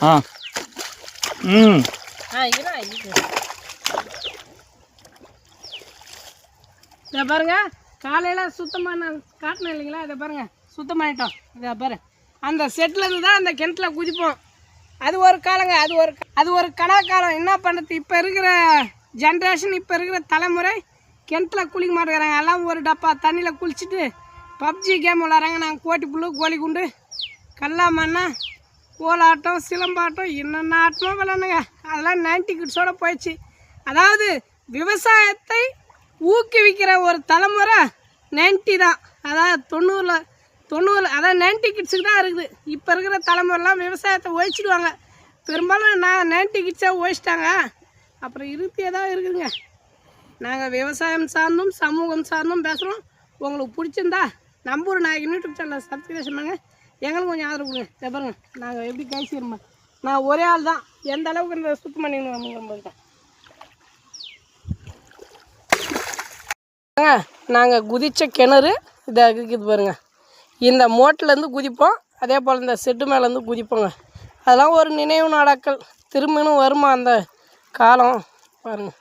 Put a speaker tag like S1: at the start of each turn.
S1: ஆ ம்
S2: இதை பாருங்க, காலையில் சுத்தமாக நான் காட்டினேன் இல்லைங்களா? இதை பாருங்க, சுத்தம் பண்ணிட்டோம். இதை பாரு, அந்த செட்லேருந்து தான் அந்த கிணத்துல குதிப்போம். அது ஒரு காலங்க, அது ஒரு கலாக்காலம். என்ன பண்ணுறது, இப்போ இருக்கிற ஜென்ரேஷன், இப்போ இருக்கிற தலைமுறை கிணத்துல குளிக்க மாட்டேங்கிறாங்க. எல்லாம் ஒரு டப்பா தண்ணியில் குளிச்சுட்டு பப்ஜி கேம் விளாட்றாங்க. நாங்கள் கோட்டி புல்லு, கோழி குண்டு, கல்லா மண்ணா, கோலாட்டம், சிலம்பாட்டம், என்னென்ன ஆட்டமோ விளாட்ணுங்க. அதெல்லாம் 90 கிட்ஸோடு போயிடுச்சு. அதாவது விவசாயத்தை ஊக்குவிக்கிற ஒரு தலைமுறை 90 தான். அதாவது 90 அதாவது 90 கிட்ஸுக்கு தான் இருக்குது. இப்போ இருக்கிற தலைமுறைலாம் விவசாயத்தை ஒழிச்சிடுவாங்க. பெரும்பாலும் 90 கிட்ஸாக ஒழிச்சிட்டாங்க. அப்புறம் இருத்தியே தான் இருக்குதுங்க. நாங்கள் விவசாயம் சார்ந்தும் சமூகம் சார்ந்தும் பேசுகிறோம். உங்களுக்கு பிடிச்சிருந்தா நம்பூர் நாயகன் யூடியூப் சேனலை சப்ஸ்கிரைப் பண்ணுங்க. எங்களுக்கு கொஞ்சம் ஆதரவு கொடுங்க. பாருங்க, நாங்கள் எப்படி கை செய்யணுமா, நான் ஒரே ஆள் தான். எந்த அளவுக்கு இந்த சுத்தம் பண்ணிக்கணும். நாங்கள் குதித்த கிணறு இதை இருக்குது பாருங்க. இந்த மோட்டிலேருந்து குதிப்போம். அதே போல் இந்த செட்டு மேலேருந்து குதிப்போங்க. அதெல்லாம் ஒரு நினைவு நாடாக்கள். திரும்பணும் வருமா அந்த காலம் பாருங்கள்.